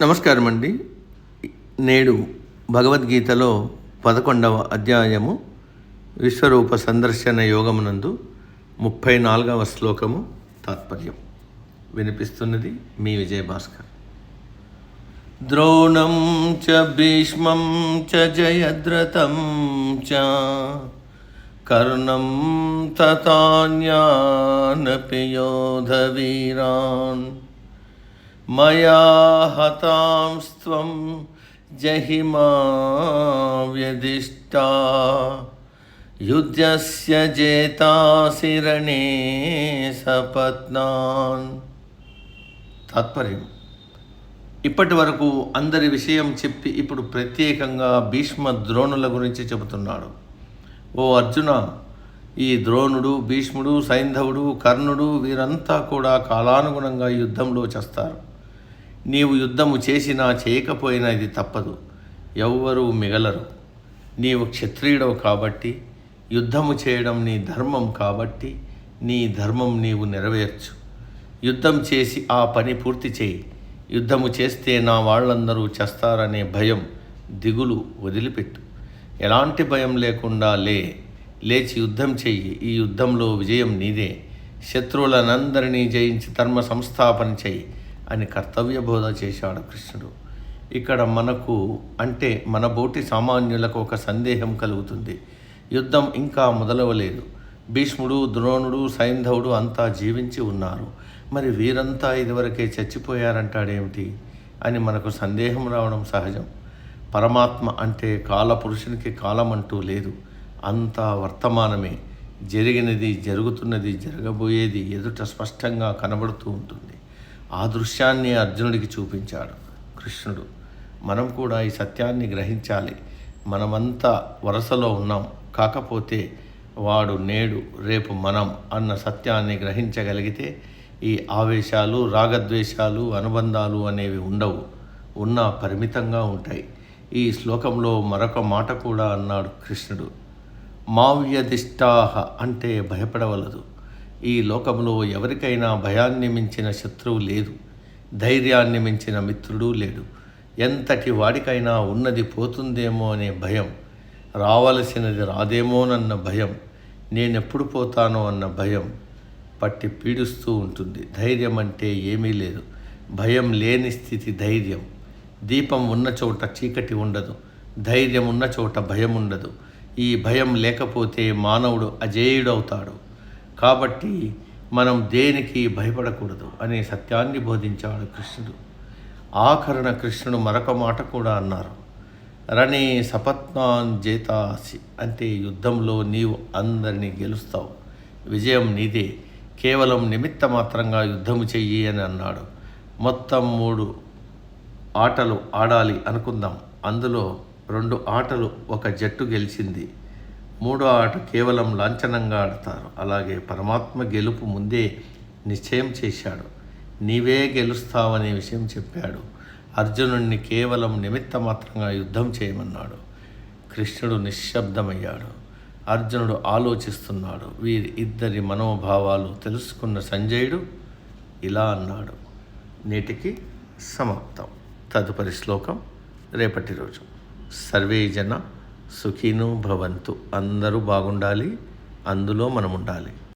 నమస్కారం అండి. నేడు భగవద్గీతలో 11వ అధ్యాయము విశ్వరూప సందర్శన యోగమునందు 34వ శ్లోకము తాత్పర్యం వినిపిస్తున్నది మీ విజయభాస్కర్. ద్రోణం చ భీష్మం చ జయద్రథం చ కర్ణం తథాన్యానపి యోధవీరాన్ మయా హతాంస్త్వం జహిమా వ్యదిష్టా యుద్ధస్య జేతాసి రణే సపత్నాన్. తాత్పర్యం: ఇప్పటి వరకు అందరి విషయం చెప్పి ఇప్పుడు ప్రత్యేకంగా భీష్మ ద్రోణుల గురించి చెబుతున్నాడు. ఓ అర్జున, ఈ ద్రోణుడు, భీష్ముడు, సైంధవుడు, కర్ణుడు వీరంతా కూడా కాలానుగుణంగా యుద్ధంలో చేస్తారు. నీవు యుద్ధము చేసినా చేయకపోయినా ఇది తప్పదు, ఎవ్వరూ మిగలరు. నీవు క్షత్రియుడవు కాబట్టి, యుద్ధము చేయడం నీ ధర్మం కాబట్టి నీ ధర్మం నీవు నెరవేర్చు. యుద్ధం చేసి ఆ పని పూర్తి చేయి. యుద్ధము చేస్తే నా వాళ్ళందరూ చేస్తారనే భయం, దిగులు వదిలిపెట్టు. ఎలాంటి భయం లేకుండా లేచి యుద్ధం చెయ్యి. ఈ యుద్ధంలో విజయం నీదే. శత్రువులనందరినీ జయించి ధర్మ సంస్థాపన చెయ్యి అని కర్తవ్య బోధ చేశాడు కృష్ణుడు. ఇక్కడ మనకు అంటే మన బోటి సామాన్యులకు ఒక సందేహం కలుగుతుంది. యుద్ధం ఇంకా మొదలవలేదు. భీష్ముడు, ద్రోణుడు, సైంధవుడు అంతా జీవించి ఉన్నారు. మరి వీరంతా ఇదివరకే చచ్చిపోయారంటాడేమిటి అని మనకు సందేహం రావడం సహజం. పరమాత్మ అంటే కాలపురుషునికి కాలం అంటూ లేదు. అంతా వర్తమానమే. జరిగినది, జరుగుతున్నది, జరగబోయేది ఎదుట స్పష్టంగా కనబడుతూ ఉంటుంది. ఆ దృశ్యాన్ని అర్జునుడికి చూపించాడు కృష్ణుడు. మనం కూడా ఈ సత్యాన్ని గ్రహించాలి. మనమంతా వరసలో ఉన్నాం, కాకపోతే వాడు నేడు, రేపు మనం అన్న సత్యాన్ని గ్రహించగలిగితే ఈ ఆవేశాలు, రాగద్వేషాలు, అనుబంధాలు అనేవి ఉండవు. ఉన్నా పరిమితంగా ఉంటాయి. ఈ శ్లోకంలో మరొక మాట కూడా అన్నాడు కృష్ణుడు. మావ్యదిష్టాహ అంటే భయపడవలదు. ఈ లోకంలో ఎవరికైనా భయాన్ని మించిన శత్రువు లేదు, ధైర్యాన్ని మించిన మిత్రుడు లేడు. ఎంతటి వాడికైనా ఉన్నది పోతుందేమో అనే భయం, రావలసినది రాదేమోనన్న భయం, నేనెప్పుడు పోతానో అన్న భయం పట్టి పీడిస్తూ ఉంటుంది. ధైర్యం అంటే ఏమీ లేదు. భయం లేని స్థితి ధైర్యం. దీపం ఉన్న చోట చీకటి ఉండదు, ధైర్యం ఉన్న చోట భయం ఉండదు. ఈ భయం లేకపోతే మానవుడు అజేయుడవుతాడు. కాబట్టి మనం దేనికి భయపడకూడదు అనే సత్యాన్ని బోధించాడు కృష్ణుడు. ఆఖరణ కృష్ణుడు మరొక మాట కూడా అన్నారు. రణే సపత్నాన్ జేతాసి అంటే యుద్ధంలో నీవు అందరినీ గెలుస్తావు. విజయం నీదే. కేవలం నిమిత్త మాత్రంగా యుద్ధము చెయ్యి అని అన్నాడు. మొత్తం 3 ఆటలు ఆడాలి అనుకుందాం. అందులో 2 ఆటలు ఒక జట్టు గెలిచింది. 3వ ఆట కేవలం లాంఛనంగా ఆడతారు. అలాగే పరమాత్మ గెలుపు ముందే నిశ్చయం చేశాడు. నీవే గెలుస్తావనే విషయం చెప్పాడు. అర్జునుడిని కేవలం నిమిత్త మాత్రంగా యుద్ధం చేయమన్నాడు. కృష్ణుడు నిశ్శబ్దమయ్యాడు. అర్జునుడు ఆలోచిస్తున్నాడు. వీరి ఇద్దరి మనోభావాలు తెలుసుకున్న సంజయుడు ఇలా అన్నాడు. నేటికి సమాప్తం. తదుపరి శ్లోకం రేపటి రోజు. సర్వే జన సుఖినో భవంతు. అందరూ బాగుండాలి, అందులో మనం ఉండాలి.